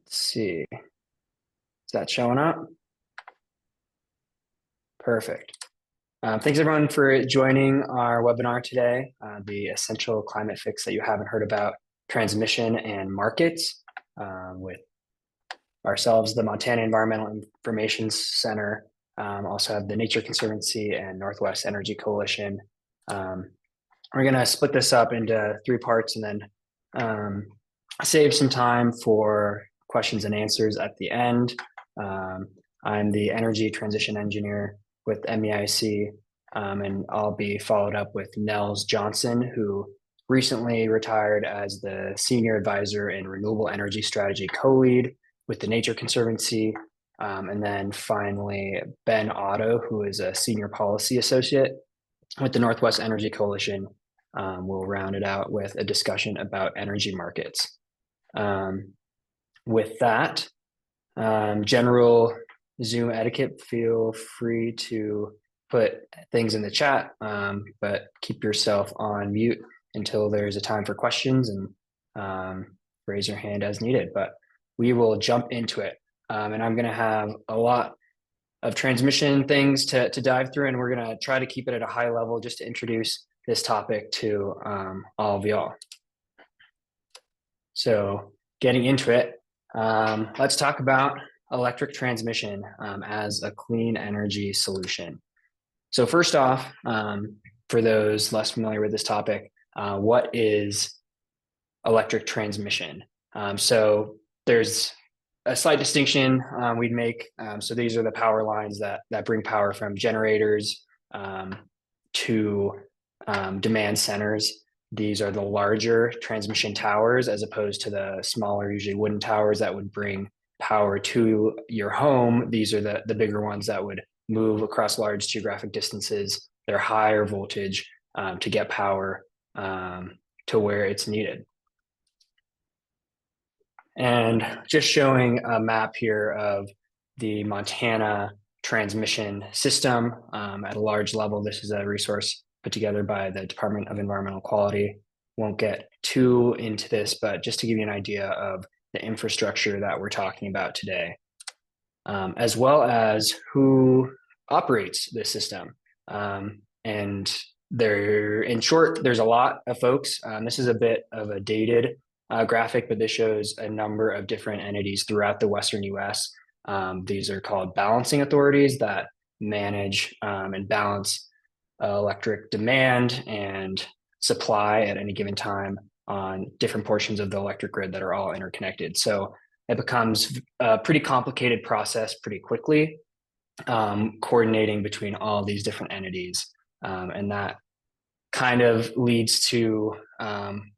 Let's see. Is that showing up? Perfect. Thanks everyone for joining our webinar today, the essential climate fix that you haven't heard about, transmission and markets, with ourselves, the Montana Environmental Information Center, also have the Nature Conservancy and Northwest Energy Coalition. We're going to split this up into three parts and then save some time for questions and answers at the end. I'm the energy transition engineer with MEIC, and I'll be followed up with Nels Johnson, who recently retired as the senior advisor and renewable energy strategy co-lead with the Nature Conservancy. And then finally, Ben Otto, who is a senior policy associate with the Northwest Energy Coalition. We'll round it out with a discussion about energy markets. With that, general Zoom etiquette, feel free to put things in the chat, but keep yourself on mute until there's a time for questions, and raise your hand as needed. But we will jump into it. And I'm going to have a lot of transmission things to dive through, and we're going to try to keep it at a high level just to introduce this topic to all of y'all. So getting into it, let's talk about electric transmission as a clean energy solution. So first off, for those less familiar with this topic, what is electric transmission? So there's a slight distinction we'd make. So these are the power lines that bring power from generators to demand centers. These are the larger transmission towers as opposed to the smaller, usually wooden towers that would bring power to your home. These are the bigger ones that would move across large geographic distances. They're higher voltage to get power to where it's needed. And just showing a map here of the Montana transmission system at a large level. This is a resource put together by the Department of Environmental Quality. Won't get too into this, but just to give you an idea of the infrastructure that we're talking about today, as well as who operates this system. And in short, there's a lot of folks. This is a bit of a dated graphic, but this shows a number of different entities throughout the Western US. These are called balancing authorities that manage and balance electric demand and supply at any given time on different portions of the electric grid that are all interconnected. So it becomes a pretty complicated process pretty quickly, coordinating between all these different entities. And that kind of leads to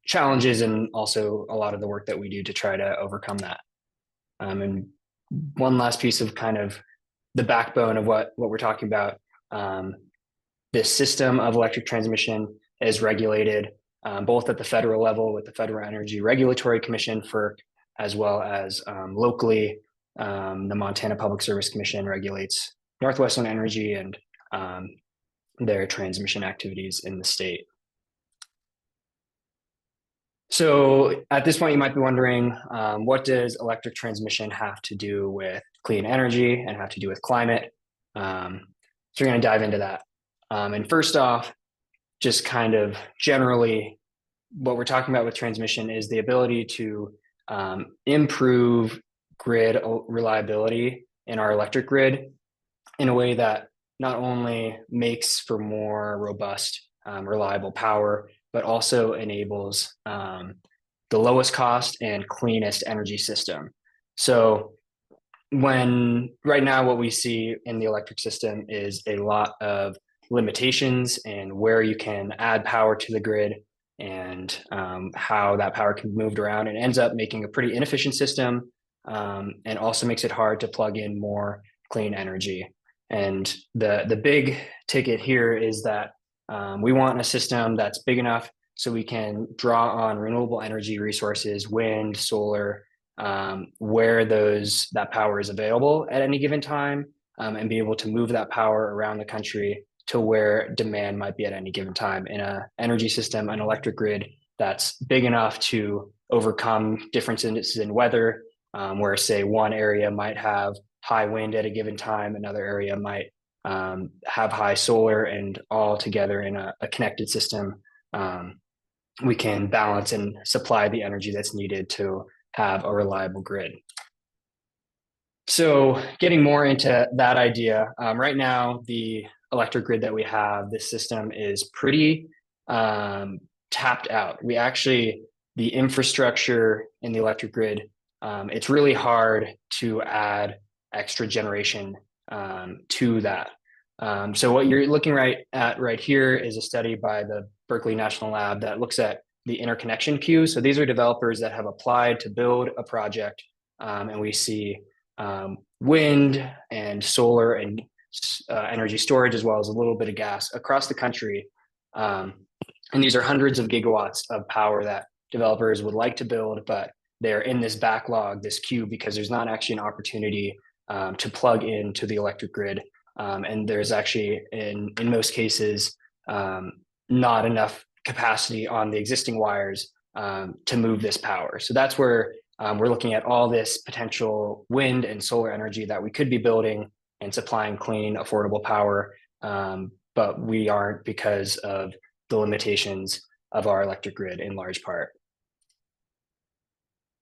challenges and also a lot of the work that we do to try to overcome that. And one last piece of kind of the backbone of what we're talking about, this system of electric transmission is regulated both at the federal level with the Federal Energy Regulatory Commission as well as locally, the Montana Public Service Commission regulates Northwestern Energy and their transmission activities in the state. So at this point, you might be wondering, what does electric transmission have to do with clean energy and have to do with climate? So we're going to dive into that. And first off, just kind of generally, what we're talking about with transmission is the ability to improve grid reliability in our electric grid in a way that not only makes for more robust, reliable power, but also enables the lowest cost and cleanest energy system. So right now what we see in the electric system is a lot of limitations and where you can add power to the grid and how that power can be moved around, and ends up making a pretty inefficient system, and also makes it hard to plug in more clean energy. And the big ticket here is that we want a system that's big enough so we can draw on renewable energy resources, wind, solar, where that power is available at any given time, and be able to move that power around the country to where demand might be at any given time in an energy system, an electric grid that's big enough to overcome differences in weather where say one area might have high wind at a given time, another area might have high solar, and all together in a connected system, we can balance and supply the energy that's needed to have a reliable grid. So getting more into that idea, right now, the electric grid that we have, this system is pretty tapped out. The infrastructure in the electric grid, it's really hard to add extra generation to that. So what you're looking right here is a study by the Berkeley National Lab that looks at the interconnection queue. So these are developers that have applied to build a project, and we see wind and solar and energy storage, as well as a little bit of gas across the country. And these are hundreds of gigawatts of power that developers would like to build, but they're in this backlog, this queue, because there's not actually an opportunity to plug into the electric grid. And there's actually, in most cases, not enough capacity on the existing wires to move this power. So that's where we're looking at all this potential wind and solar energy that we could be building and supplying clean, affordable power, but we aren't because of the limitations of our electric grid in large part.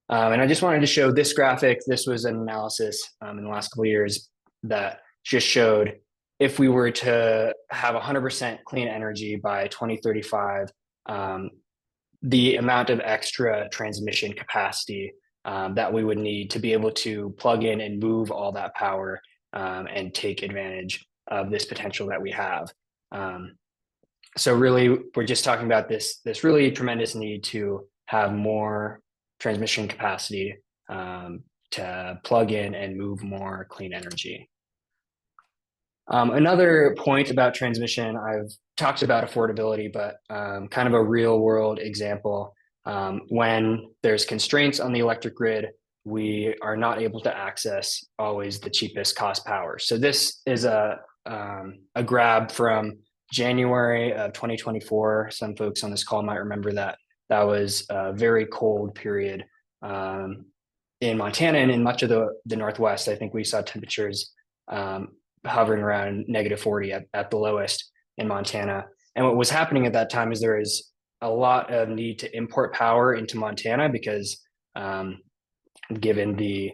And I just wanted to show this graphic. This was an analysis in the last couple of years that just showed if we were to have 100% clean energy by 2035, the amount of extra transmission capacity that we would need to be able to plug in and move all that power and take advantage of this potential that we have. So really, we're just talking about this really tremendous need to have more transmission capacity to plug in and move more clean energy. Another point about transmission, I've talked about affordability, but kind of a real world example. When there's constraints on the electric grid, we are not able to access always the cheapest cost power. So this is a grab from January of 2024. Some folks on this call might remember that was a very cold period in Montana and in much of the Northwest. I think we saw temperatures hovering around -40 at the lowest in Montana. And what was happening at that time is there is a lot of need to import power into Montana because given the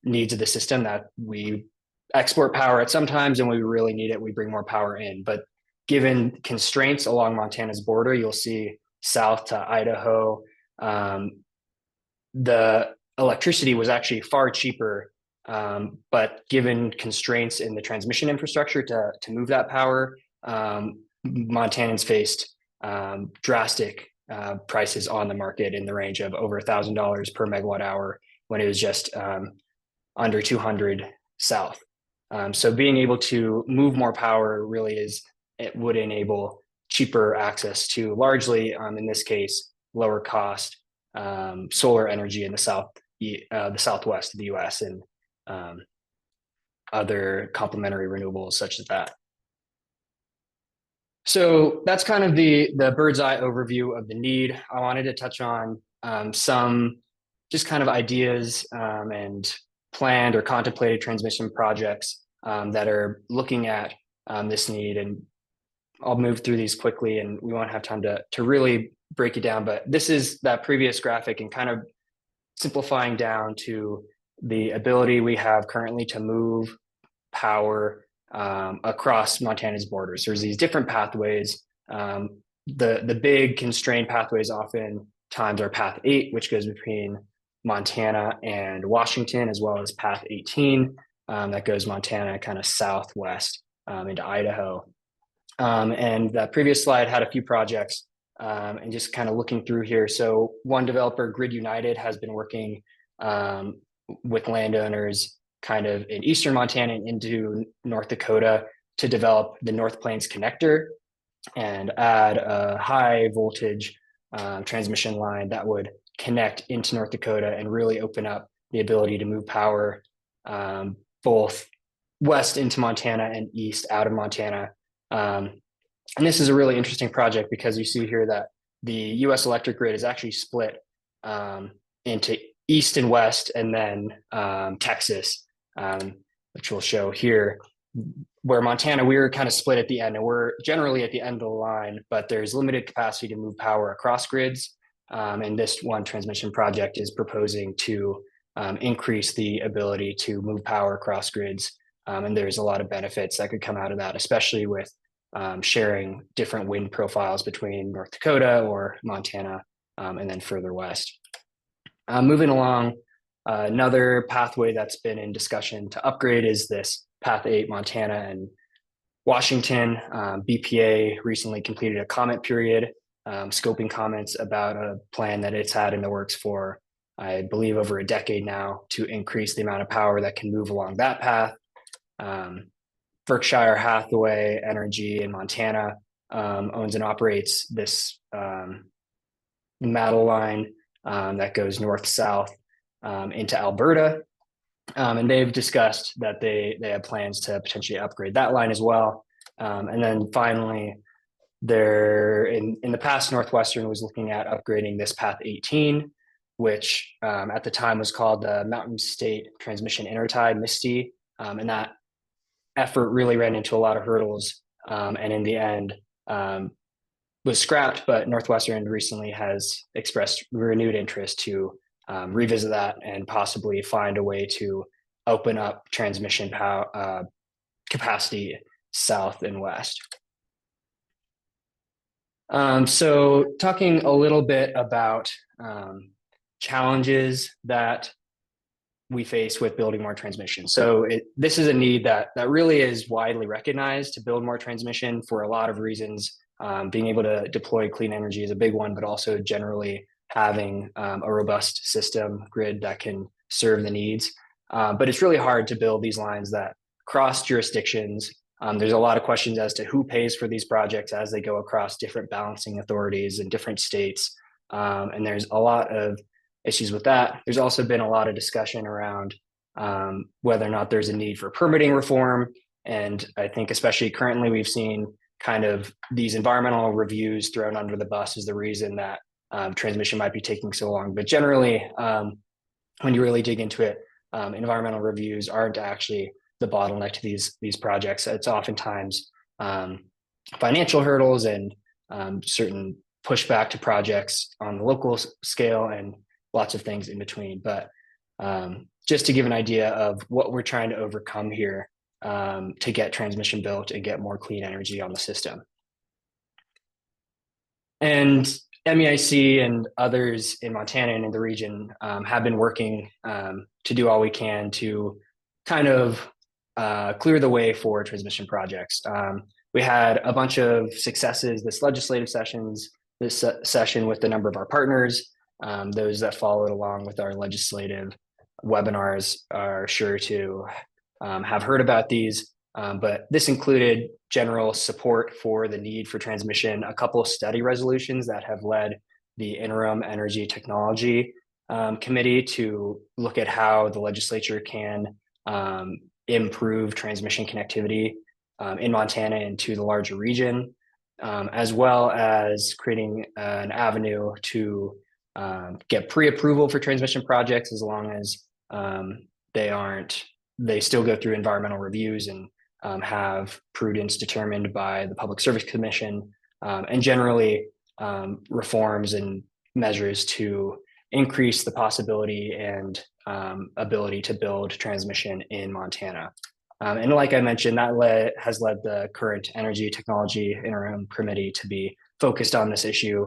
needs of the system, that we export power at some times, and when we really need it, we bring more power in. But given constraints along Montana's border, you'll see south to Idaho, the electricity was actually far cheaper, but given constraints in the transmission infrastructure to move that power, Montanans faced drastic prices on the market in the range of over $1,000 per megawatt hour when it was just under 200 south. So being able to move more power really it would enable cheaper access to largely, in this case, lower cost solar energy in the southwest of the US and other complementary renewables such as that. So that's kind of the bird's eye overview of the need. I wanted to touch on some just kind of ideas and planned or contemplated transmission projects that are looking at this need. And I'll move through these quickly and we won't have time to really break it down, but this is that previous graphic and kind of simplifying down to the ability we have currently to move power across Montana's borders. There's these different pathways. The big constrained pathways oftentimes are Path 8, which goes between Montana and Washington, as well as Path 18 that goes Montana kind of southwest into Idaho. And that previous slide had a few projects and just kind of looking through here. So one developer, Grid United, has been working with landowners kind of in eastern Montana and into North Dakota to develop the North Plains connector and add a high voltage transmission line that would connect into North Dakota and really open up the ability to move power both west into Montana and east out of Montana. And this is a really interesting project because you see here that the US electric grid is actually split into east and west, and then Texas, which we'll show here. Where Montana, we were kind of split at the end, and we're generally at the end of the line, but there's limited capacity to move power across grids. And this one transmission project is proposing to increase the ability to move power across grids. And there's a lot of benefits that could come out of that, especially with sharing different wind profiles between North Dakota or Montana, and then further west. Moving along, another pathway that's been in discussion to upgrade is this Path 8 Montana and Washington. BPA recently completed a comment period, scoping comments about a plan that it's had in the works for, I believe, over a decade now, to increase the amount of power that can move along that path. Berkshire Hathaway Energy in Montana owns and operates this metal line that goes north-south into Alberta. And they've discussed that they have plans to potentially upgrade that line as well. And then finally, there in the past, Northwestern was looking at upgrading this Path 18, which at the time was called the Mountain State Transmission Intertie, MISTI. And that effort really ran into a lot of hurdles, and in the end was scrapped, but Northwestern recently has expressed renewed interest to revisit that and possibly find a way to open up transmission power capacity south and west. So talking a little bit about challenges that we face with building more transmission. So this is a need that really is widely recognized to build more transmission for a lot of reasons. Being able to deploy clean energy is a big one, but also generally having a robust system grid that can serve the needs. But it's really hard to build these lines that cross jurisdictions. There's a lot of questions as to who pays for these projects as they go across different balancing authorities in different states. And there's a lot of issues with that. There's also been a lot of discussion around whether or not there's a need for permitting reform. And I think especially currently we've seen kind of these environmental reviews thrown under the bus as the reason that transmission might be taking so long. But generally, when you really dig into it, environmental reviews aren't actually the bottleneck to these projects. It's oftentimes financial hurdles and certain pushback to projects on the local scale and lots of things in between. But just to give an idea of what we're trying to overcome here to get transmission built and get more clean energy on the system. And MEIC and others in Montana and in the region have been working to do all we can to kind of clear the way for transmission projects. We had a bunch of successes this legislative session with a number of our partners. Those that followed along with our legislative webinars are sure to have heard about these, but this included general support for the need for transmission, a couple of study resolutions that have led the Interim Energy Technology Committee to look at how the legislature can improve transmission connectivity in Montana and to the larger region, as well as creating an avenue to get pre-approval for transmission projects as long as they still go through environmental reviews and have prudence determined by the Public Service Commission, and generally reforms and measures to increase the possibility and ability to build transmission in Montana. And like I mentioned, that has led the current Energy Technology Interim Committee to be focused on this issue.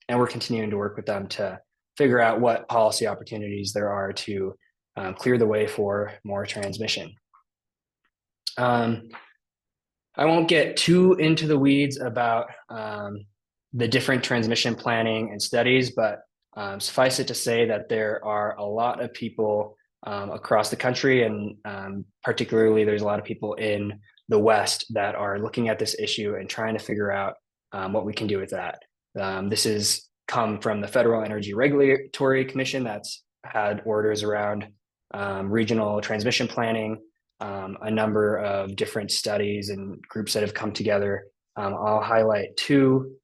And we're continuing to work with them to figure out what policy opportunities there are to clear the way for more transmission. I won't get too into the weeds about the different transmission planning and studies, but suffice it to say that there are a lot of people across the country, and particularly there's a lot of people in the West that are looking at this issue and trying to figure out what we can do with that. This has come from the Federal Energy Regulatory Commission that's had orders around regional transmission planning, a number of different studies and groups that have come together. I'll highlight two.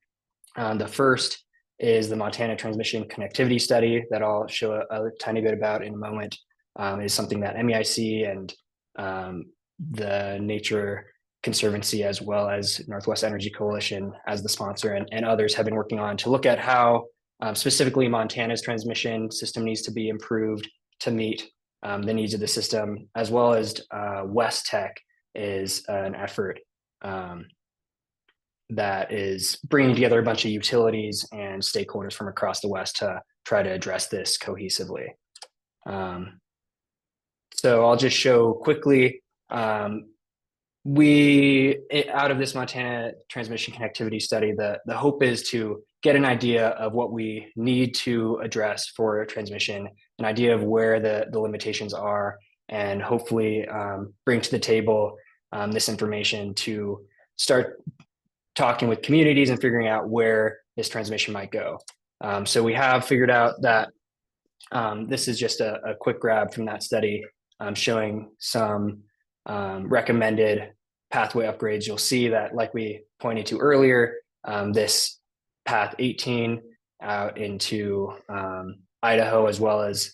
The first is the Montana Transmission Connectivity Study that I'll show a tiny bit about in a moment. It is something that MEIC and the Nature Conservancy, as well as Northwest Energy Coalition as the sponsor, and others have been working on to look at how specifically Montana's transmission system needs to be improved to meet the needs of the system, as well as West Tech is an effort that is bringing together a bunch of utilities and stakeholders from across the West to try to address this cohesively. So I'll just show quickly, out of this Montana transmission connectivity study, the hope is to get an idea of what we need to address for transmission, an idea of where the limitations are, and hopefully bring to the table this information to start talking with communities and figuring out where this transmission might go. So we have figured out that this is just a quick grab from that study showing some recommended pathway upgrades. You'll see that, like we pointed to earlier, this path 18 out into Idaho, as well as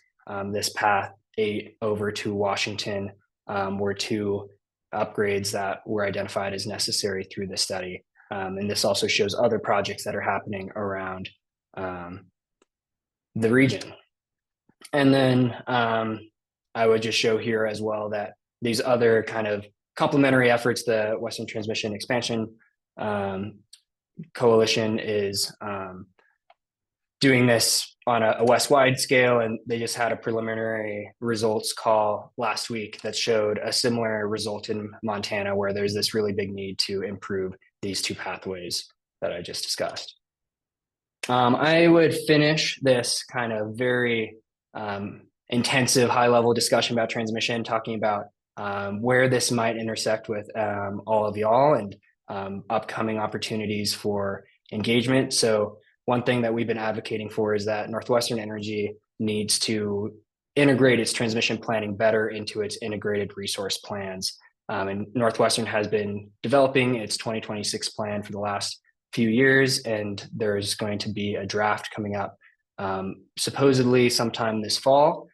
this path 8 over to Washington, were two upgrades that were identified as necessary through the study. And this also shows other projects that are happening around the region. And then I would just show here as well that these other kind of complementary efforts, the Western Transmission Expansion Coalition is doing this on a West-wide scale, and they just had a preliminary results call last week that showed a similar result in Montana, where there's this really big need to improve these two pathways that I just discussed. I would finish this kind of very intensive high-level discussion about transmission, talking about where this might intersect with all of y'all and upcoming opportunities for engagement. So one thing that we've been advocating for is that Northwestern Energy needs to integrate its transmission planning better into its integrated resource plans. And Northwestern has been developing its 2026 plan for the last few years, and there's going to be a draft coming up supposedly sometime this fall,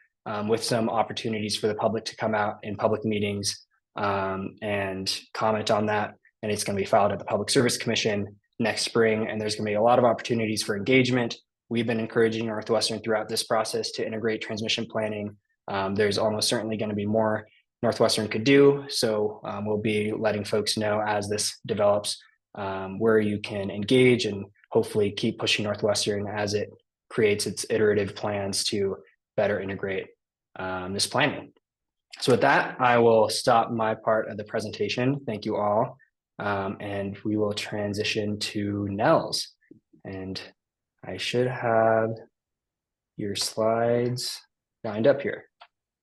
with some opportunities for the public to come out in public meetings and comment on that. And it's going to be filed at the Public Service Commission next spring, and there's going to be a lot of opportunities for engagement. We've been encouraging Northwestern throughout this process to integrate transmission planning. There's almost certainly going to be more Northwestern could do, so we'll be letting folks know as this develops where you can engage, and hopefully keep pushing Northwestern as it creates its iterative plans to better integrate this planning. So with that, I will stop my part of the presentation. Thank you all. And we will transition to Nels. And I should have your slides lined up here.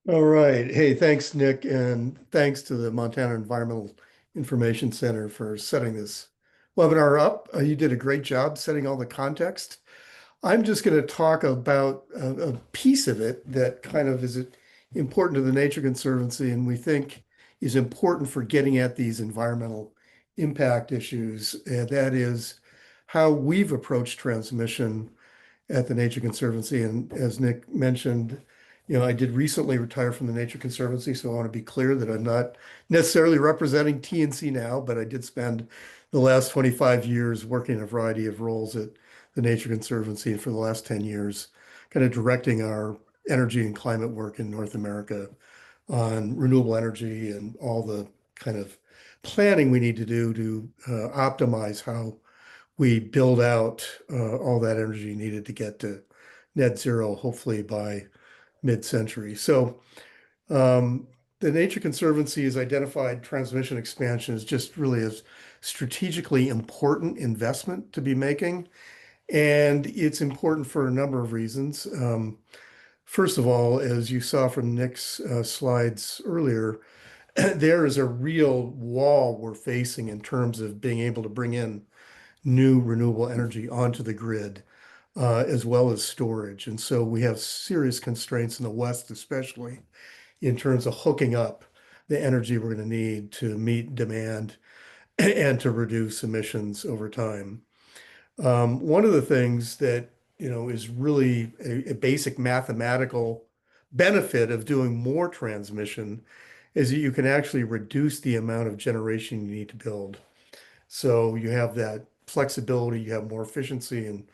All right. Hey, thanks, Nick. And thanks to the Montana Environmental Information Center for setting this webinar up. You did a great job setting all the context. I'm just going to talk about a piece of it that kind of is important to the Nature Conservancy, and we think is important for getting at these environmental impact issues. And that is how we've approached transmission at the Nature Conservancy. And as Nick mentioned, I did recently retire from the Nature Conservancy, so I want to be clear that I'm not necessarily representing TNC now, but I did spend the last 25 years working in a variety of roles at the Nature Conservancy, and for the last 10 years, kind of directing our energy and climate work in North America on renewable energy and all the kind of planning we need to do to optimize how we build out all that energy needed to get to net zero, hopefully by mid-century. So the Nature Conservancy has identified transmission expansion as just really a strategically important investment to be making. And it's important for a number of reasons. First of all, as you saw from Nick's slides earlier, there is a real wall we're facing in terms of being able to bring in new renewable energy onto the grid, as well as storage. And so we have serious constraints in the West, especially in terms of hooking up the energy we're going to need to meet demand and to reduce emissions over time. One of the things that is really a basic mathematical benefit of doing more transmission is that you can actually reduce the amount of generation you need to build. So you have that flexibility, you have more efficiency, and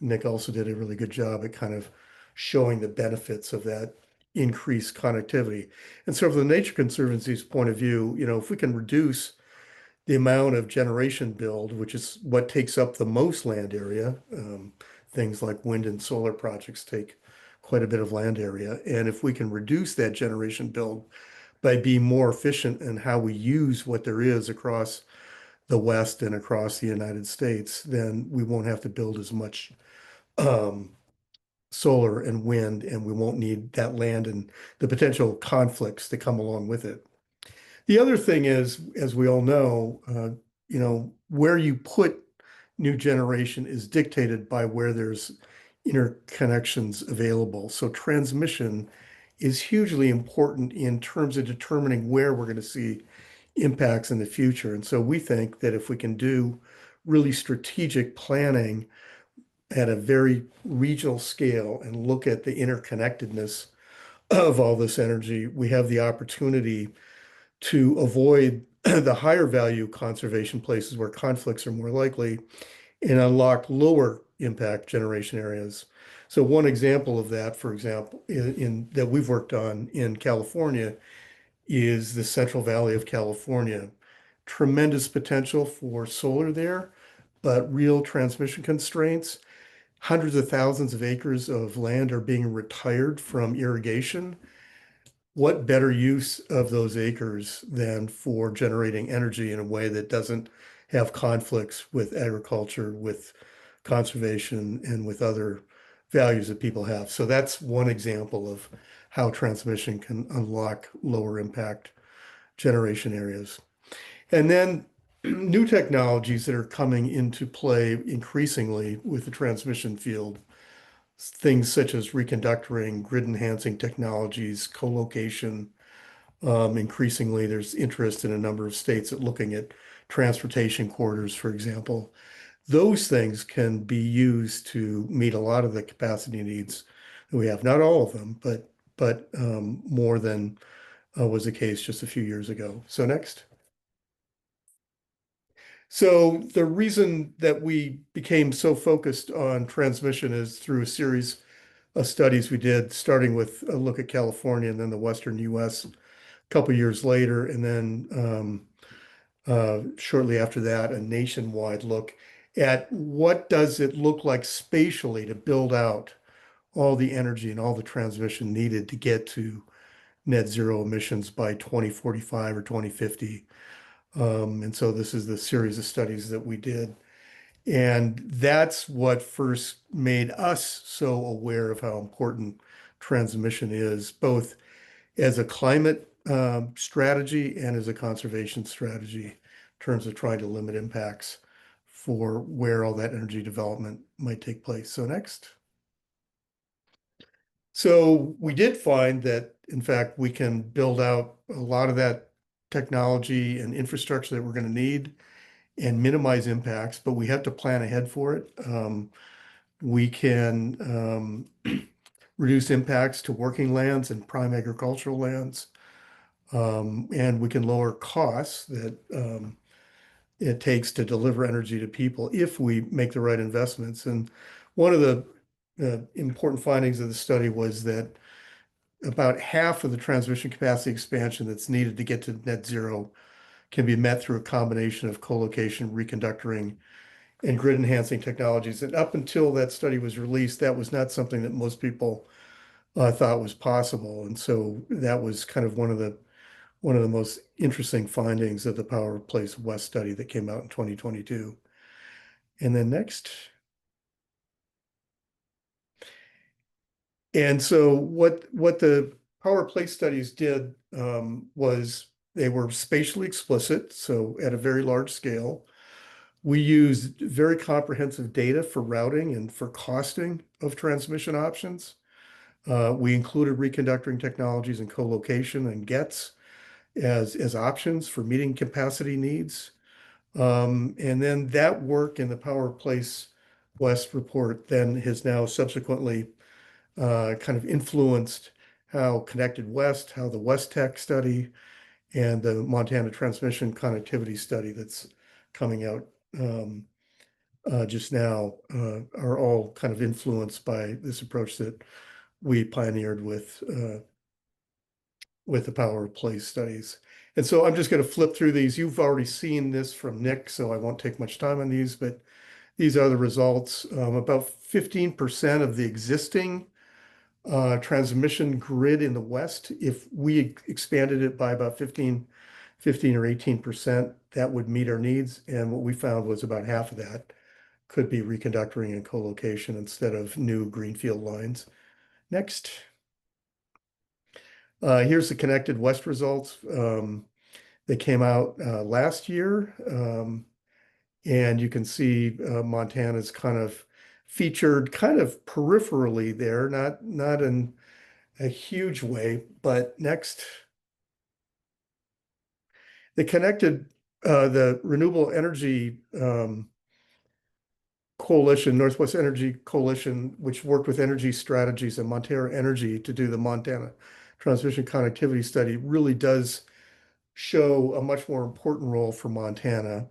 Nick also did a really good job at kind of showing the benefits of that increased connectivity. And so from the Nature Conservancy's point of view, if we can reduce the amount of generation build, which is what takes up the most land area, things like wind and solar projects take quite a bit of land area. And if we can reduce that generation build by being more efficient in how we use what there is across the West and across the United States, then we won't have to build as much um, solar and wind, and we won't need that land and the potential conflicts that come along with it. The other thing is, as we all know, where you put new generation is dictated by where there's interconnections available. So transmission is hugely important in terms of determining where we're going to see impacts in the future. And so we think that if we can do really strategic planning at a very regional scale and look at the interconnectedness of all this energy, we have the opportunity to avoid the higher value conservation places where conflicts are more likely and unlock lower impact generation areas. So one example of that, for example, that we've worked on in California is the Central Valley of California. Tremendous potential for solar there, but real transmission constraints. Hundreds of thousands of acres of land are being retired from irrigation. What better use of those acres than for generating energy in a way that doesn't have conflicts with agriculture, with conservation, and with other values that people have? So that's one example of how transmission can unlock lower impact generation areas. And then new technologies that are coming into play increasingly with the transmission field, things such as reconductoring, grid enhancing technologies, co-location. Increasingly, there's interest in a number of states at looking at transportation corridors, for example. Those things can be used to meet a lot of the capacity needs that we have. Not all of them, but more than was the case just a few years ago. So next. So the reason that we became so focused on transmission is through a series of studies we did, starting with a look at California and then the Western US a couple years later, and then shortly after that, a nationwide look at what does it look like spatially to build out all the energy and all the transmission needed to get to net zero emissions by 2045 or 2050. And so this is the series of studies that we did. And that's what first made us so aware of how important transmission is, both as a climate strategy and as a conservation strategy in terms of trying to limit impacts for where all that energy development might take place. So next. So we did find that, in fact, we can build out a lot of that technology and infrastructure that we're going to need and minimize impacts, but we have to plan ahead for it. We can reduce impacts to working lands and prime agricultural lands. And we can lower costs that it takes to deliver energy to people if we make the right investments. And one of the important findings of the study was that about half of the transmission capacity expansion that's needed to get to net zero can be met through a combination of co-location, reconductoring, and grid enhancing technologies. And up until that study was released, that was not something that most people thought was possible. And so that was kind of one of the most interesting findings of the Power Place West study that came out in 2022. And then next. And so what the Power Place studies did was they were spatially explicit, so at a very large scale. We used very comprehensive data for routing and for costing of transmission options. We included reconductoring technologies and co-location and GETs as options for meeting capacity needs. And then that work in the Power Place West report then has now subsequently kind of influenced how Connected West, how the West Tech study, and the Montana Transmission Connectivity Study that's coming out just now are all kind of influenced by this approach that we pioneered with the power of place studies. And so I'm just going to flip through these. You've already seen this from Nick, so I won't take much time on these, but these are the results. About 15% of the existing transmission grid in the West, if we expanded it by about 15 or 18%, that would meet our needs. And what we found was about half of that could be reconductoring and co-location instead of new greenfield lines. Next. Here's the Connected West results. They came out last year. And you can see Montana's kind of featured kind of peripherally there, not in a huge way. But next, the Renewable Energy Coalition, Northwest Energy Coalition, which worked with Energy Strategies and Montana Energy to do the Montana Transmission Connectivity Study, really does show a much more important role for Montana.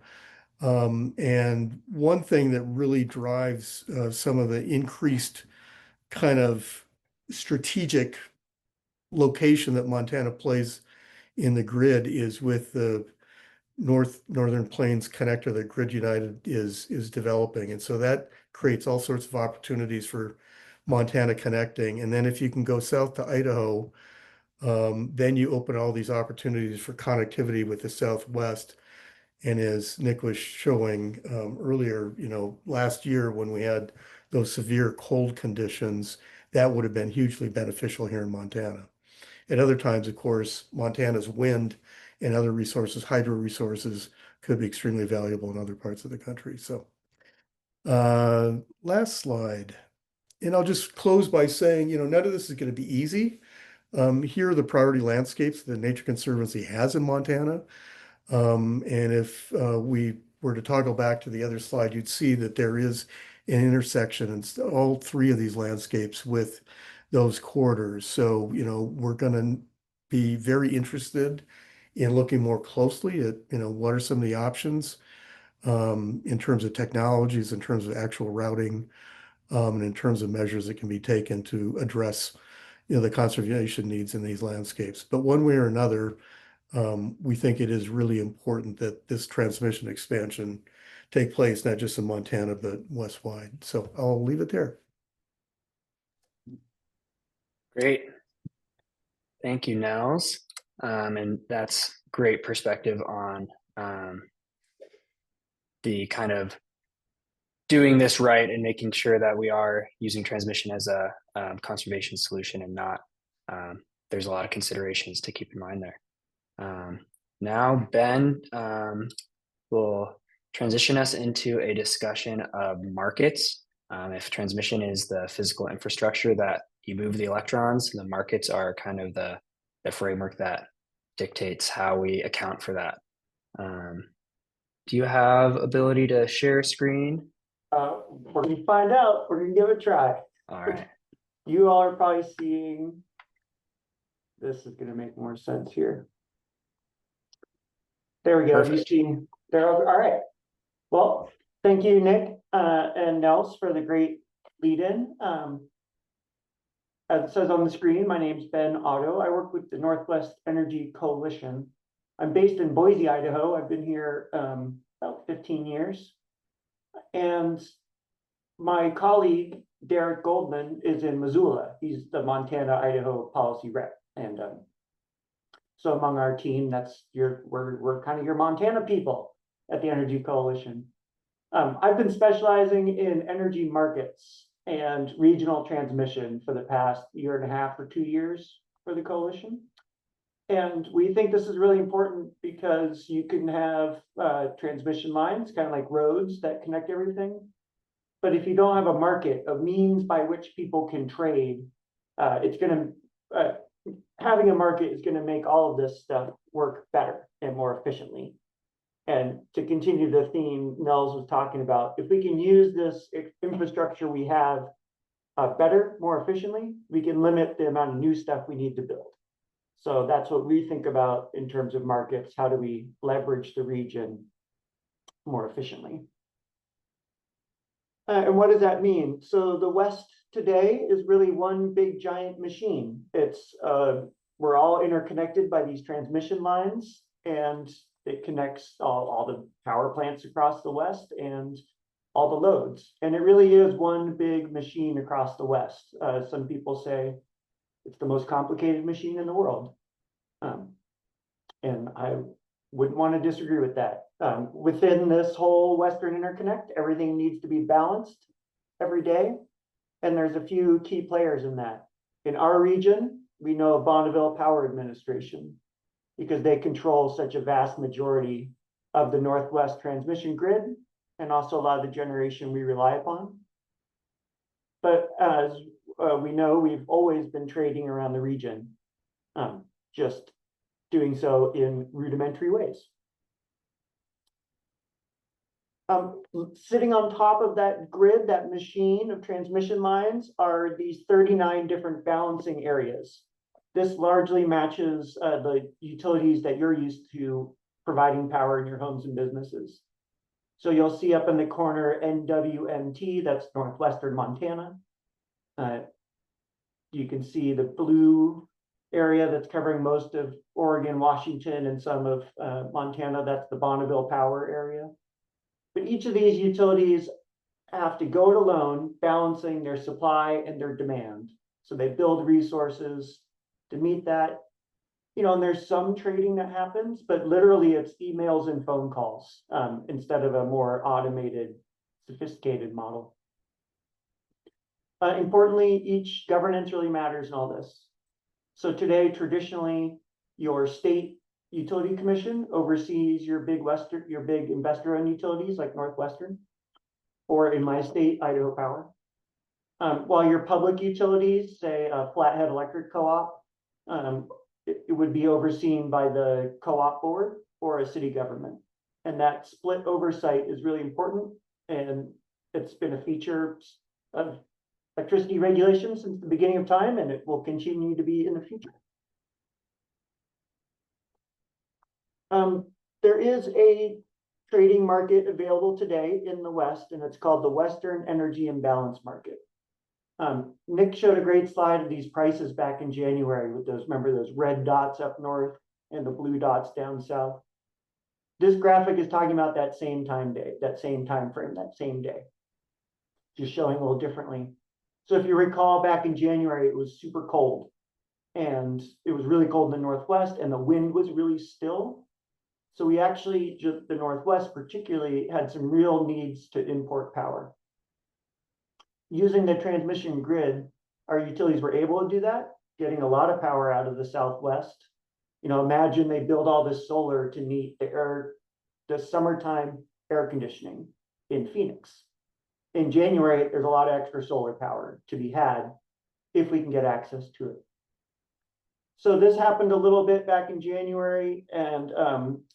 And one thing that really drives some of the increased kind of strategic location that Montana plays in the grid is with the Northern Plains connector that Grid United is developing. And so that creates all sorts of opportunities for Montana connecting. And then if you can go south to Idaho, then you open all these opportunities for connectivity with the Southwest. And as Nick was showing earlier, last year when we had those severe cold conditions, that would have been hugely beneficial here in Montana. At other times, of course, Montana's wind and other resources, hydro resources, could be extremely valuable in other parts of the country. So last slide. And I'll just close by saying, none of this is going to be easy. Here are the priority landscapes that Nature Conservancy has in Montana. And if we were to toggle back to the other slide, you'd see that there is an intersection in all three of these landscapes with those corridors. So, we're going to be very interested in looking more closely at, what are some of the options in terms of technologies, in terms of actual routing, and in terms of measures that can be taken to address, the conservation needs in these landscapes. But one way or another, we think it is really important that this transmission expansion take place, not just in Montana, but west-wide. So I'll leave it there. Great. Thank you, Nels. And that's great perspective on the kind of doing this right and making sure that we are using transmission as a conservation solution and not, there's a lot of considerations to keep in mind there. Now, Ben will transition us into a discussion of markets. If transmission is the physical infrastructure that you move the electrons, the markets are kind of the framework that dictates how we account for that. Do you have ability to share screen? We're gonna find out. We're gonna give it a try. All right. You all are probably seeing. This is gonna make more sense here. There we go. Perfect. You see there. All right. Well, thank you, Nick and Nels, for the great lead-in. As it says on the screen, my name's Ben Otto. I work with the Northwest Energy Coalition. I'm based in Boise, Idaho. I've been here about 15 years. And my colleague, Derek Goldman, is in Missoula. He's the Montana-Idaho policy rep. And so among our team, we're kind of your Montana people at the Energy Coalition. I've been specializing in energy markets and regional transmission for the past year and a half or 2 years for the coalition. And we think this is really important because you can have transmission lines, kind of like roads that connect everything. But if you don't have a market, a means by which people can trade, having a market is going to make all of this stuff work better and more efficiently. And to continue the theme Nels was talking about, if we can use this infrastructure we have better, more efficiently, we can limit the amount of new stuff we need to build. So that's what we think about in terms of markets. How do we leverage the region more efficiently? And what does that mean? So the West today is really one big giant machine. It's we're all interconnected by these transmission lines, and it connects all the power plants across the West and all the loads. And it really is one big machine across the West. Some people say it's the most complicated machine in the world. And I wouldn't want to disagree with that. Within this whole Western interconnect, everything needs to be balanced every day. And there's a few key players in that. In our region, we know of Bonneville Power Administration because they control such a vast majority of the Northwest transmission grid and also a lot of the generation we rely upon. But as we know, we've always been trading around the region, just doing so in rudimentary ways. Sitting on top of that grid, that machine of transmission lines, are these 39 different balancing areas. This largely matches the utilities that you're used to providing power in your homes and businesses. So you'll see up in the corner NWMT, that's Northwestern Montana. You can see the blue area that's covering most of Oregon, Washington, and some of Montana. That's the Bonneville Power area. But each of these utilities have to go it alone, balancing their supply and their demand. So they build resources to meet that. You know, and there's some trading that happens, but literally it's emails and phone calls instead of a more automated, sophisticated model. Importantly, each governance really matters in all this. So today, traditionally, your state utility commission oversees your big investor-owned utilities like Northwestern, or in my state, Idaho Power. While your public utilities, say Flathead Electric Co-op, it would be overseen by the co-op board or a city government. And that split oversight is really important, and it's been a feature of electricity regulation since the beginning of time, and it will continue to be in the future. There is a trading market available today in the West, and it's called the Western Energy Imbalance Market. Nick showed a great slide of these prices back in January with those, remember those red dots up north and the blue dots down south. This graphic is talking about that same time frame, that same day, just showing a little differently. So if you recall, back in January, it was super cold, and it was really cold in the Northwest, and the wind was really still. So we actually, just the Northwest particularly, had some real needs to import power. Using the transmission grid, our utilities were able to do that, getting a lot of power out of the Southwest. You know, imagine they build all this solar to meet the summertime air conditioning in Phoenix. In January, there's a lot of extra solar power to be had if we can get access to it. So this happened a little bit back in January, and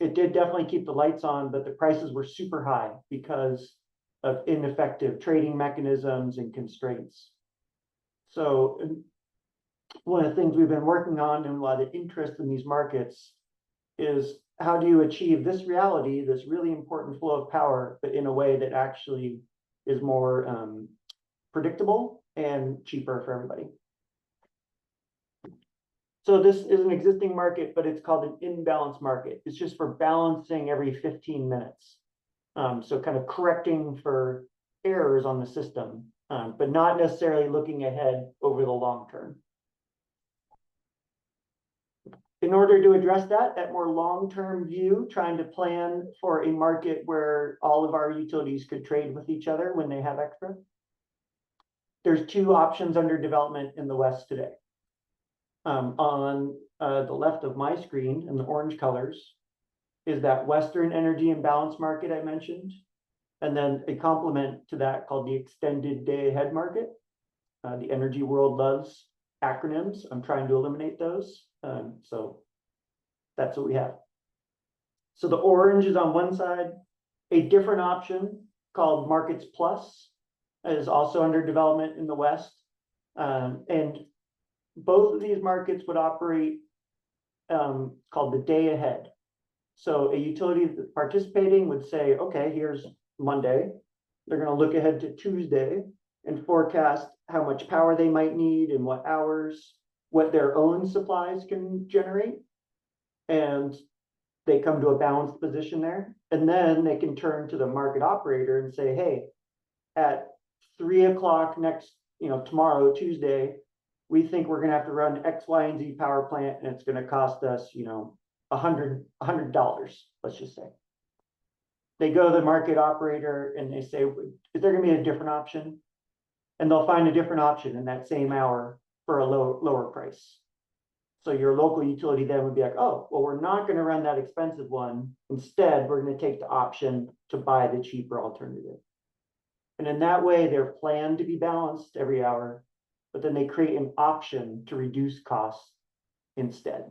it did definitely keep the lights on, but the prices were super high because of ineffective trading mechanisms and constraints. So one of the things we've been working on, and a lot of interest in these markets, is how do you achieve this reality, this really important flow of power, but in a way that actually is more predictable and cheaper for everybody. So this is an existing market, but it's called an imbalance market. It's just for balancing every 15 minutes. So kind of correcting for errors on the system, but not necessarily looking ahead over the long term. In order to address that more long-term view, trying to plan for a market where all of our utilities could trade with each other when they have extra, there's two options under development in the West today. On the left of my screen in the orange colors is that Western Energy Imbalance Market I mentioned, and then a complement to that called the Extended Day Ahead Market. The energy world loves acronyms. I'm trying to eliminate those. So that's what we have. So the orange is on one side. A different option called Markets Plus is also under development in the West. And both of these markets would operate called the day ahead. So a utility that's participating would say, okay, here's Monday. They're going to look ahead to Tuesday and forecast how much power they might need and what hours, what their own supplies can generate. And they come to a balanced position there. And then they can turn to the market operator and say, hey, at 3 o'clock next, tomorrow, Tuesday, we think we're going to have to run X, Y, and Z power plant, and it's going to cost us, $100, let's just say. They go to the market operator and they say, is there going to be a different option? And they'll find a different option in that same hour for a lower price. So your local utility then would be like, oh, well, we're not going to run that expensive one. Instead, we're going to take the option to buy the cheaper alternative. And in that way, they're planned to be balanced every hour, but then they create an option to reduce costs instead.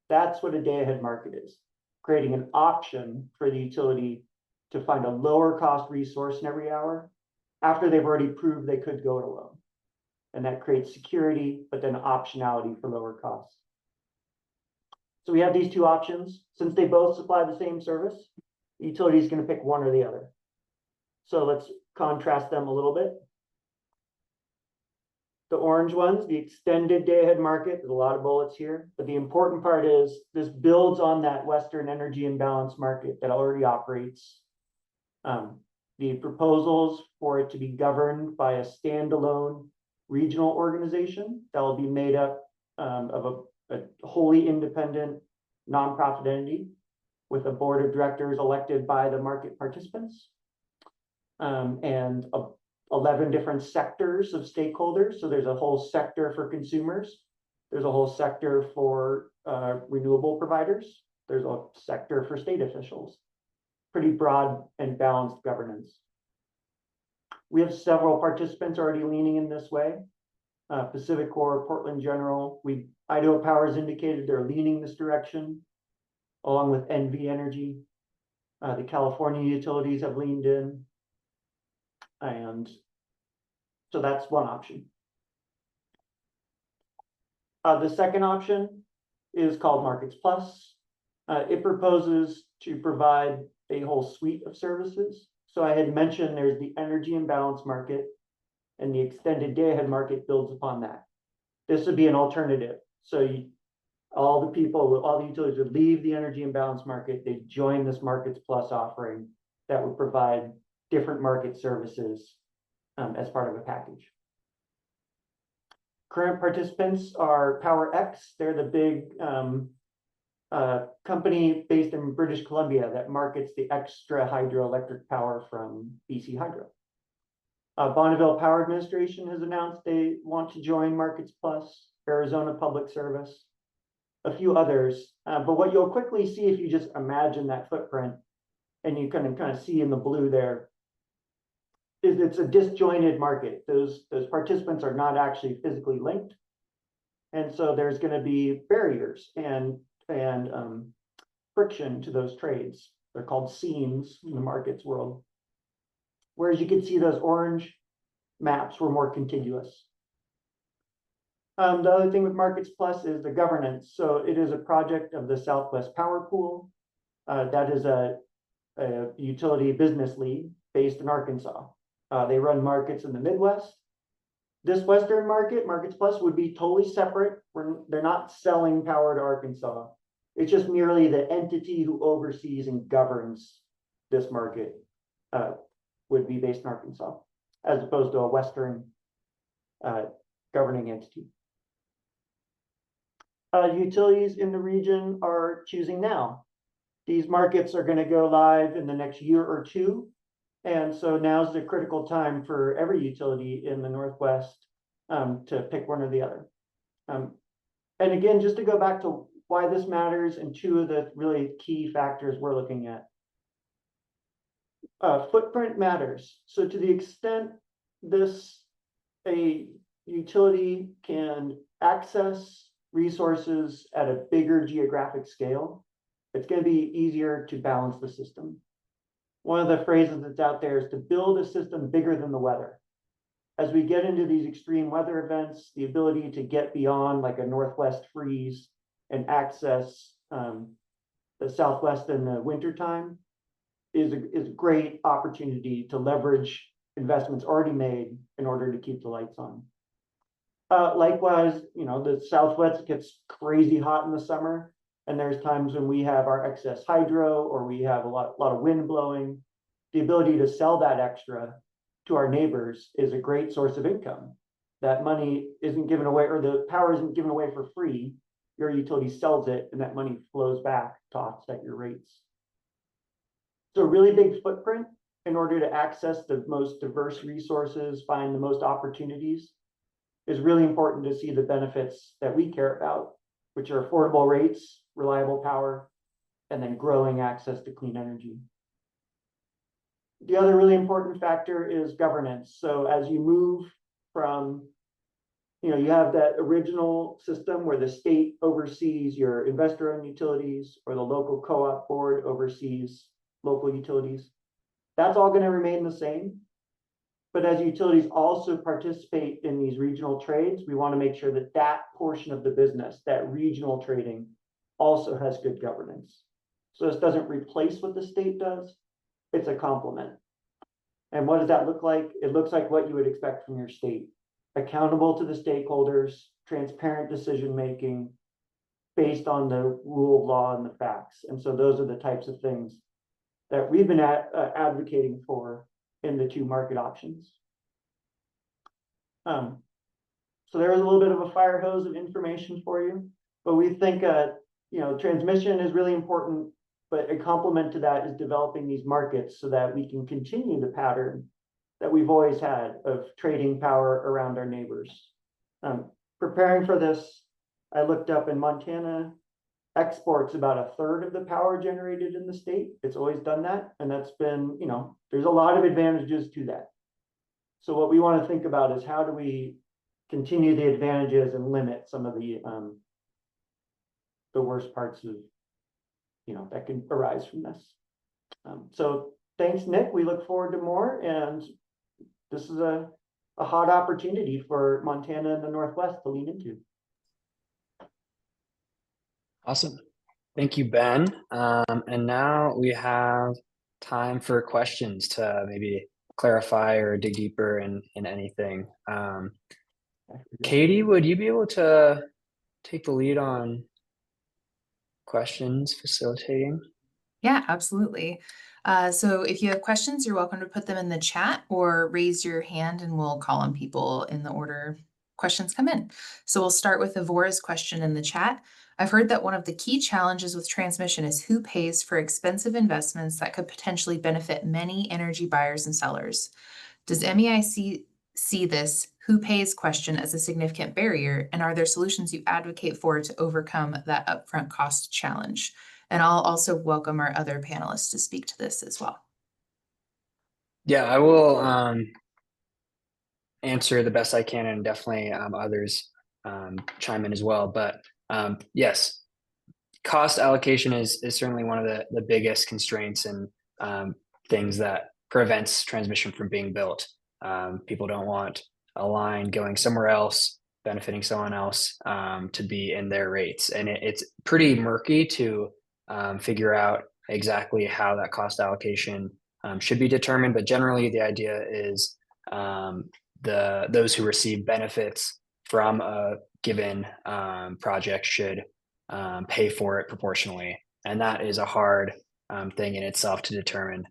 That's what a day-ahead market is, creating an option for the utility to find a lower cost resource in every hour after they've already proved they could go it alone. And that creates security, but then optionality for lower costs. So we have these two options. Since they both supply the same service, the utility is going to pick one or the other. So let's contrast them a little bit. The orange ones, the extended day-ahead market, there's a lot of bullets here, but the important part is this builds on that Western energy imbalance market that already operates. The proposals for it to be governed by a standalone regional organization that will be made up of a wholly independent nonprofit entity with a board of directors elected by the market participants, and 11 different sectors of stakeholders. So there's a whole sector for consumers. There's a whole sector for renewable providers. There's a sector for state officials. Pretty broad and balanced governance. We have several participants already leaning in this way. Pacific Core, Portland General, Idaho Power has indicated they're leaning this direction, along with NV Energy. The California utilities have leaned in. And so that's one option. The second option is called Markets Plus. It proposes to provide a whole suite of services. So I had mentioned there's the energy imbalance market, and the extended day-ahead market builds upon that. This would be an alternative. So all the utilities would leave the energy imbalance market, they join this Markets Plus offering that would provide different market services as part of a package. Current participants are PowerX. They're the big company based in British Columbia that markets the extra hydroelectric power from BC Hydro. Bonneville Power Administration has announced they want to join Markets Plus, Arizona Public Service, a few others. But what you'll quickly see if you just imagine that footprint, and you can kind of see in the blue there, is it's a disjointed market. Those participants are not actually physically linked. And so there's going to be barriers and friction to those trades. They're called seams in the markets world. Whereas you can see those orange maps were more contiguous. The other thing with Markets Plus is the governance. So it is a project of the Southwest Power Pool. That is a utility business league based in Arkansas. They run markets in the Midwest. This Western market, Markets Plus, would be totally separate. They're not selling power to Arkansas. It's just merely the entity who oversees and governs this market would be based in Arkansas, as opposed to a Western governing entity. Utilities in the region are choosing now. These markets are going to go live in the next year or two. And so now's the critical time for every utility in the Northwest to pick one or the other. And again, just to go back to why this matters and two of the really key factors we're looking at. Footprint matters. So to the extent a utility can access resources at a bigger geographic scale, it's going to be easier to balance the system. One of the phrases that's out there is to build a system bigger than the weather. As we get into these extreme weather events, the ability to get beyond like a Northwest freeze and access the Southwest in the wintertime is a great opportunity to leverage investments already made in order to keep the lights on. Likewise, the Southwest gets crazy hot in the summer, and there's times when we have our excess hydro or we have a lot of wind blowing. The ability to sell that extra to our neighbors is a great source of income. That money isn't given away, or the power isn't given away for free. Your utility sells it, and that money flows back to offset your rates. So a really big footprint in order to access the most diverse resources, find the most opportunities, is really important to see the benefits that we care about, which are affordable rates, reliable power, and then growing access to clean energy. The other really important factor is governance. So as you move from, you have that original system where the state oversees your investor-owned utilities, or the local co-op board oversees local utilities. That's all going to remain the same. But as utilities also participate in these regional trades, we want to make sure that that portion of the business, that regional trading, also has good governance. So this doesn't replace what the state does, it's a complement. And what does that look like? It looks like what you would expect from your state. Accountable to the stakeholders, transparent decision-making based on the rule of law and the facts. And so those are the types of things that we've been advocating for in the two market options. So there is a little bit of a fire hose of information for you, but we think transmission is really important, but a complement to that is developing these markets so that we can continue the pattern that we've always had of trading power around our neighbors. Preparing for this, I looked up in Montana, exports about a third of the power generated in the state. It's always done that. And that's been, there's a lot of advantages to that. So what we want to think about is how do we continue the advantages and limit some of the worst parts of, that can arise from this. So thanks, Nick. We look forward to more. And this is a hot opportunity for Montana and the Northwest to lean into. Awesome. Thank you, Ben. And now we have time for questions to maybe clarify or dig deeper in anything. Katie, would you be able to take the lead on questions facilitating? Yeah, absolutely. So if you have questions, you're welcome to put them in the chat or raise your hand and we'll call on people in the order questions come in. So we'll start with Avora's question in the chat. I've heard that one of the key challenges with transmission is who pays for expensive investments that could potentially benefit many energy buyers and sellers. Does MEIC see this who pays question as a significant barrier, and are there solutions you advocate for to overcome that upfront cost challenge? And I'll also welcome our other panelists to speak to this as well. Yeah, I will answer the best I can, and definitely others chime in as well. But yes, cost allocation is certainly one of the biggest constraints and things that prevents transmission from being built. People don't want a line going somewhere else, benefiting someone else to be in their rates. And it's pretty murky to figure out exactly how that cost allocation should be determined. But generally, the idea is those who receive benefits from a given project should pay for it proportionally. And that is a hard thing in itself to determine.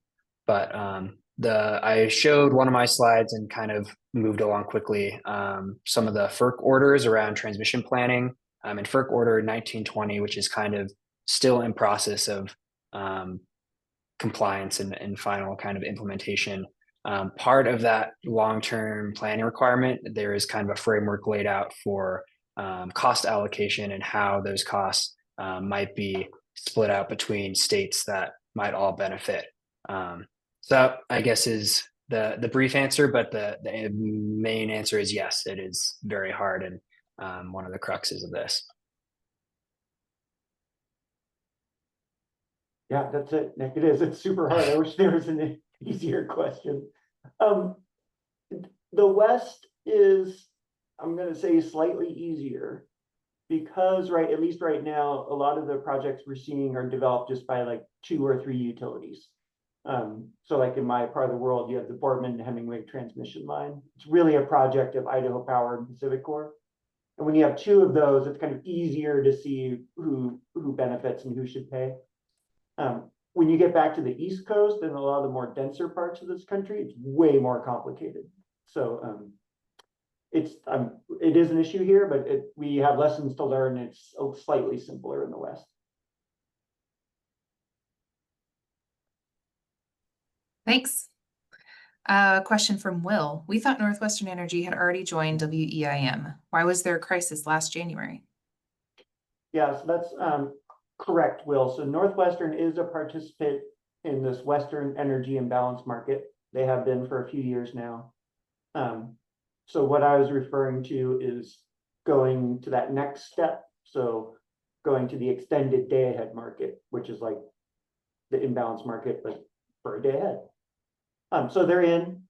But I showed one of my slides and kind of moved along quickly some of the FERC orders around transmission planning. In FERC order 1920, which is kind of still in process of compliance and final kind of implementation. Part of that long-term planning requirement, there is kind of a framework laid out for cost allocation and how those costs might be split out between states that might all benefit. So that, I guess, is the brief answer, but the main answer is yes, it is very hard and one of the cruxes of this. Yeah, that's it, Nick. It is. It's super hard. I wish there was an easier question. Um, the West is, I'm going to say, slightly easier because, right, at least right now, a lot of the projects we're seeing are developed just by like 2 or 3 utilities. So like in my part of the world, you have the Boardman Hemingway transmission line. It's really a project of Idaho Power and Pacific Core. And when you have 2 of those, it's kind of easier to see who benefits and who should pay. When you get back to the East Coast and a lot of the more denser parts of this country, it's way more complicated. So it is an issue here, but we have lessons to learn. It's slightly simpler in the West. Thanks. Question from Will. We thought Northwestern Energy had already joined WEIM. Why was there a crisis last January? Yeah, so that's correct, Will. So Northwestern is a participant in this Western Energy Imbalance Market. They have been for a few years now. So what I was referring to is going to that next step. So going to the extended day ahead market, which is like the imbalance market, but for a day ahead. So they're in.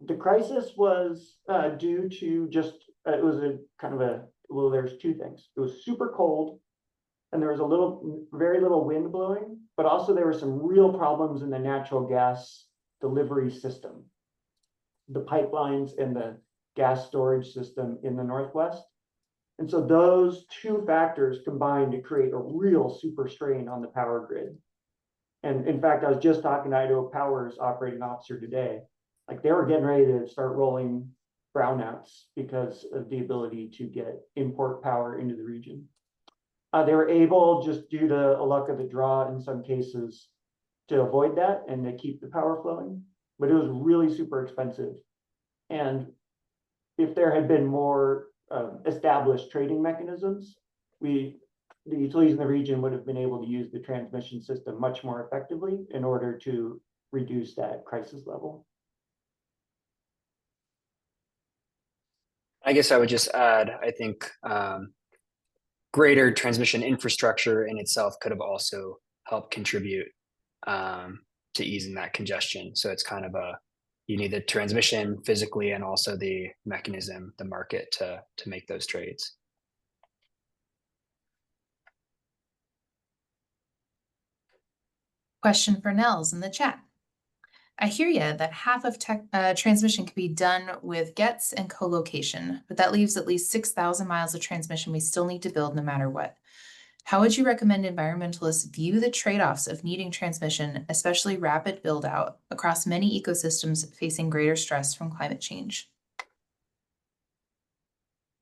The crisis was due to just, it was a kind of well, there's 2 things. It was super cold and there was very little wind blowing, but also there were some real problems in the natural gas delivery system, the pipelines and the gas storage system in the Northwest. And so those 2 factors combined to create a real super strain on the power grid. And in fact, I was just talking to Idaho Power's operating officer today. Like they were getting ready to start rolling brownouts because of the ability to get import power into the region. They were able, just due to a luck of the draw in some cases, to avoid that and to keep the power flowing. But it was really super expensive. And if there had been more established trading mechanisms, the utilities in the region would have been able to use the transmission system much more effectively in order to reduce that crisis level. I guess I would just add, I think greater transmission infrastructure in itself could have also helped contribute to easing that congestion. So it's kind of you need the transmission physically and also the mechanism, the market to make those trades. Question for Nels in the chat. I hear you that half of transmission can be done with gets and co-location, but that leaves at least 6,000 miles of transmission we still need to build no matter what. How would you recommend environmentalists view the trade-offs of needing transmission, especially rapid build-out, across many ecosystems facing greater stress from climate change?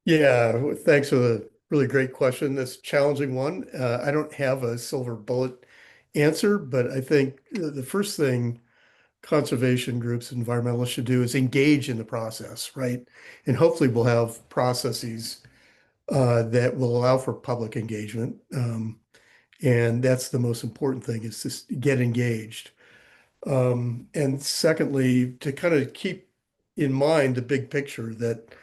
Yeah, thanks for the really great question. This challenging one. I don't have a silver bullet answer, but I think the first thing conservation groups, environmentalists should do is engage in the process, right? And hopefully we'll have processes that will allow for public engagement. And that's the most important thing, is to get engaged. And secondly, to kind of keep in mind the big picture that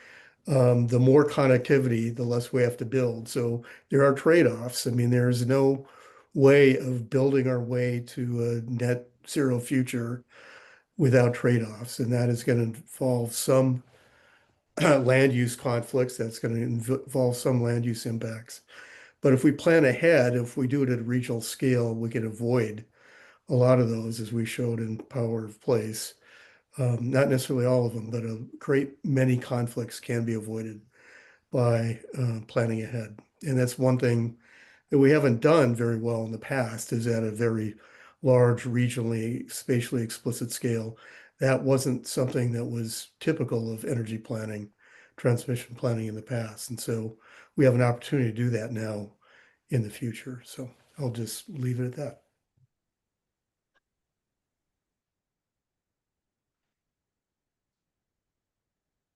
the more connectivity, the less we have to build. So there are trade-offs. I mean, there is no way of building our way to a net zero future without trade-offs, and that is going to involve some land use conflicts. That's going to involve some land use impacts. But if we plan ahead, if we do it at a regional scale, we can avoid a lot of those, as we showed in Power of Place. Not necessarily all of them, but a great many conflicts can be avoided by planning ahead. And that's one thing that we haven't done very well in the past, is at a very large, regionally, spatially explicit scale. That wasn't something that was typical of energy planning, transmission planning in the past. And so we have an opportunity to do that now in the future. So I'll just leave it at that.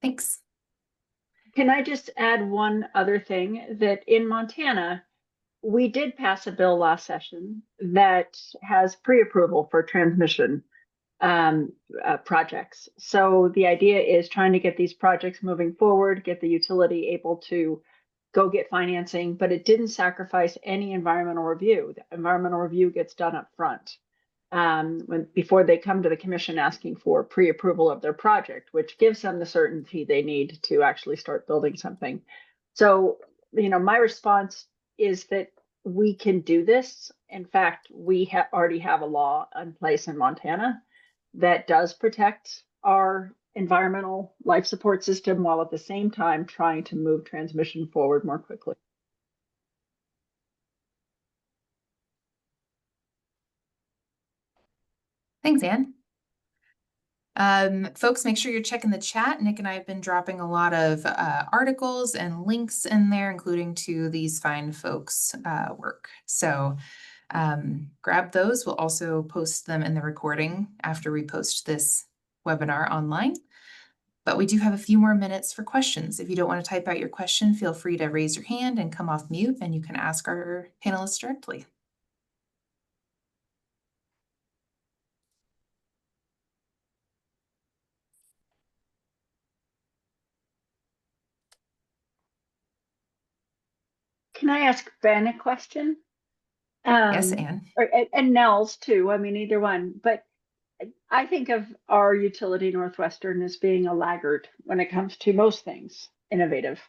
Thanks. Can I just add one other thing, that in Montana, we did pass a bill last session that has pre-approval for transmission projects. So the idea is trying to get these projects moving forward, get the utility able to go get financing, but it didn't sacrifice any environmental review. The environmental review gets done up front before they come to the commission asking for pre-approval of their project, which gives them the certainty they need to actually start building something. So, my response is that we can do this. In fact, we already have a law in place in Montana that does protect our environmental life support system while at the same time trying to move transmission forward more quickly. Thanks, Anne. Folks, make sure you're checking the chat. Nick and I have been dropping a lot of articles and links in there, including to these fine folks' work. So grab those. We'll also post them in the recording after we post this webinar online. But we do have a few more minutes for questions. If you don't want to type out your question, feel free to raise your hand and come off mute, and you can ask our panelists directly. Can I ask Ben a question? Yes, Anne. And Nels too. I mean, either one. But I think of our utility Northwestern as being a laggard when it comes to most things innovative.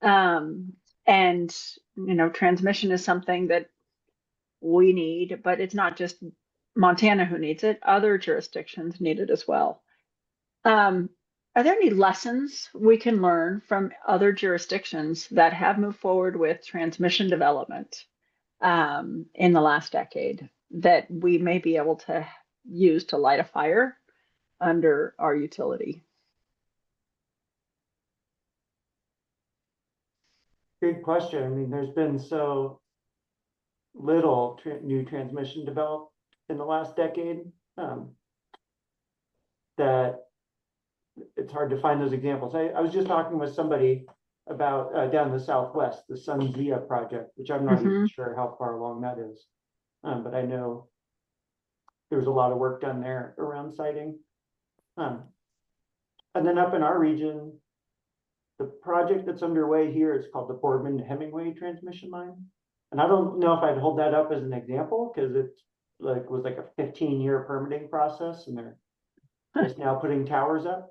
And transmission is something that we need, but it's not just Montana who needs it. Other jurisdictions need it as well. Are there any lessons we can learn from other jurisdictions that have moved forward with transmission development in the last decade that we may be able to use to light a fire under our utility? Good question. I mean, there's been so little new transmission developed in the last decade that it's hard to find those examples. I was just talking with somebody about down in the Southwest, the SunZia project, which I'm not even sure how far along that is. But I know there was a lot of work done there around siting. And then up in our region, the project that's underway here is called the Boardman to Hemingway transmission line. And I don't know if I'd hold that up as an example because it was like a 15-year permitting process, and they're just now putting towers up.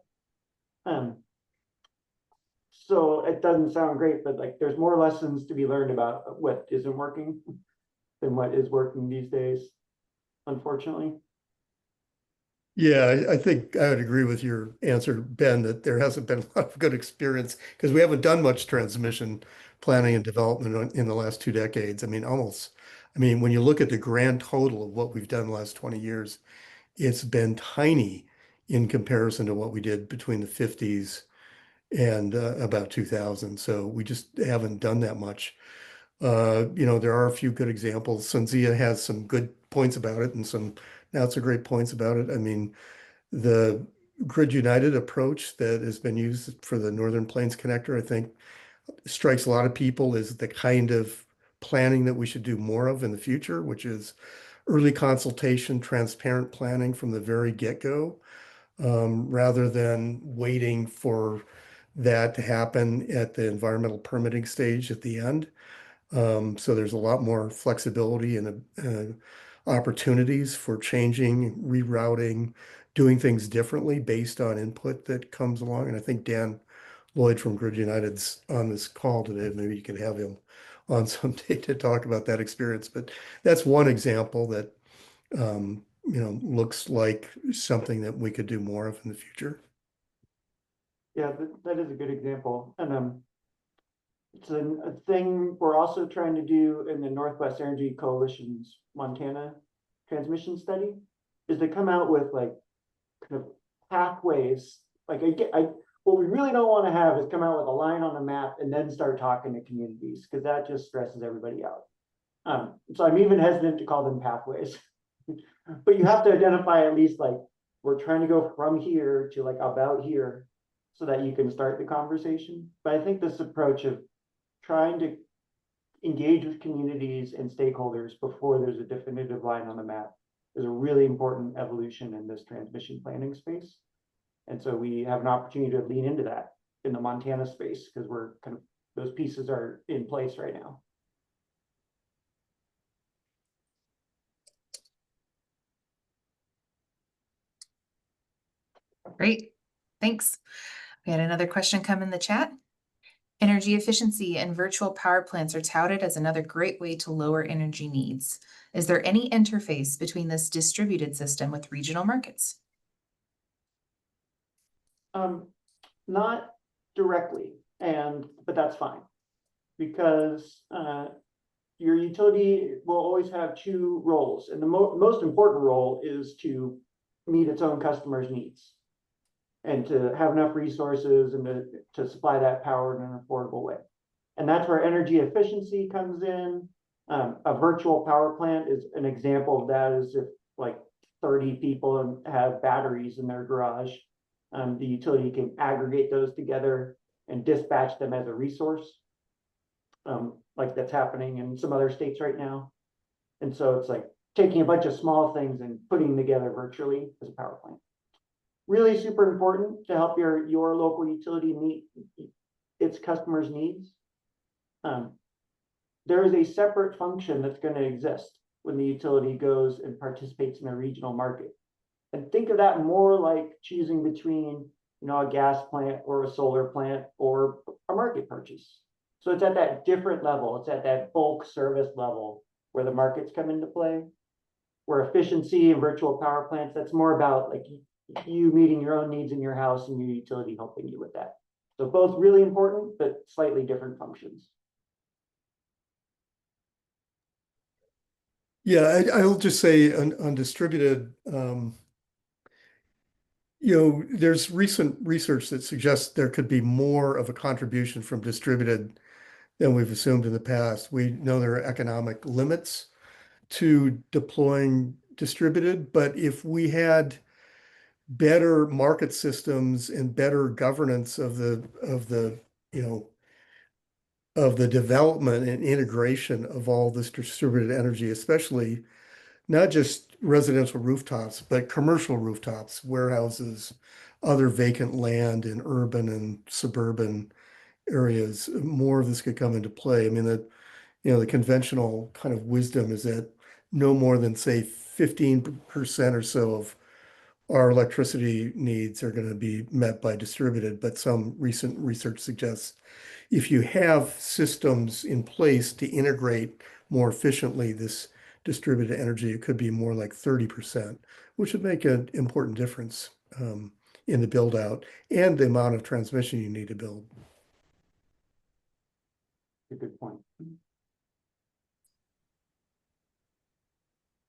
So it doesn't sound great, but like there's more lessons to be learned about what isn't working than what is working these days, unfortunately. Yeah, I think I would agree with your answer, Ben, that there hasn't been a lot of good experience because we haven't done much transmission planning and development in the last 2 decades. I mean, when you look at the grand total of what we've done the last 20 years, it's been tiny in comparison to what we did between the 50s and about 2000. So we just haven't done that much. There are a few good examples. SunZia has some good points about it and some not so great points about it. I mean, the Grid United approach that has been used for the Northern Plains Connector, I think, strikes a lot of people as the kind of planning that we should do more of in the future, which is early consultation, transparent planning from the very get-go, rather than waiting for that to happen at the environmental permitting stage at the end. So there's a lot more flexibility and opportunities for changing, rerouting, doing things differently based on input that comes along. And I think Dan Lloyd from Grid United's on this call today. Maybe you could have him on someday to talk about that experience. But that's one example that looks like something that we could do more of in the future. Yeah, that is a good example. And it's a thing we're also trying to do in the Northwest Energy Coalition's Montana transmission study is to come out with like kind of pathways. Like what we really don't want to have is come out with a line on a map and then start talking to communities because that just stresses everybody out. So I'm even hesitant to call them pathways, but you have to identify at least like we're trying to go from here to like about here so that you can start the conversation. But I think this approach of trying to engage with communities and stakeholders before there's a definitive line on the map is a really important evolution in this transmission planning space. And so we have an opportunity to lean into that in the Montana space because we're kind of those pieces are in place right now. Great, thanks. We had another question come in the chat. Energy efficiency and virtual power plants are touted as another great way to lower energy needs. Is there any interface between this distributed system with regional markets? Not directly, but that's fine, because your utility will always have two roles, and the most important role is to meet its own customers' needs and to have enough resources and to supply that power in an affordable way. And that's where energy efficiency comes in. A virtual power plant is an example of that. Is if like 30 people have batteries in their garage, the utility can aggregate those together and dispatch them as a resource, like that's happening in some other states right now. And so it's like taking a bunch of small things and putting them together virtually as a power plant. Really super important to help your local utility meet its customers' needs. There is a separate function that's going to exist when the utility goes and participates in a regional market. And think of that more like choosing between, a gas plant or a solar plant or a market purchase. So it's at that different level. It's at that bulk service level where the markets come into play. Where efficiency and virtual power plants, that's more about like you meeting your own needs in your house and your utility helping you with that. So both really important, but slightly different functions. Yeah, I'll just say on distributed, there's recent research that suggests there could be more of a contribution from distributed than we've assumed in the past. We know there are economic limits to deploying distributed, but if we had better market systems and better governance of the development and integration of all this distributed energy, especially not just residential rooftops, but commercial rooftops, warehouses, other vacant land in urban and suburban areas, more of this could come into play. I mean, the conventional kind of wisdom is that no more than, say, 15% or so of our electricity needs are going to be met by distributed, but some recent research suggests if you have systems in place to integrate more efficiently this distributed energy, it could be more like 30%, which would make an important difference in the build out and the amount of transmission you need to build. A good point.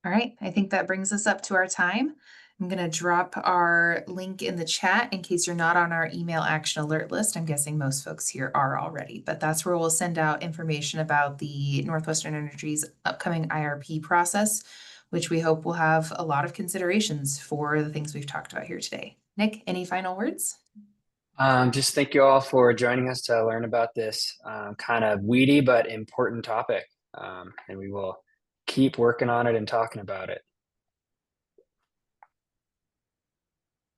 All right, I think that brings us up to our time. I'm going to drop our link in the chat in case you're not on our email action alert list. I'm guessing most folks here are already, but that's where we'll send out information about the Northwestern Energy's upcoming IRP process, which we hope will have a lot of considerations for the things we've talked about here today. Nick, any final words? Just thank you all for joining us to learn about this kind of weedy but important topic. And we will keep working on it and talking about it.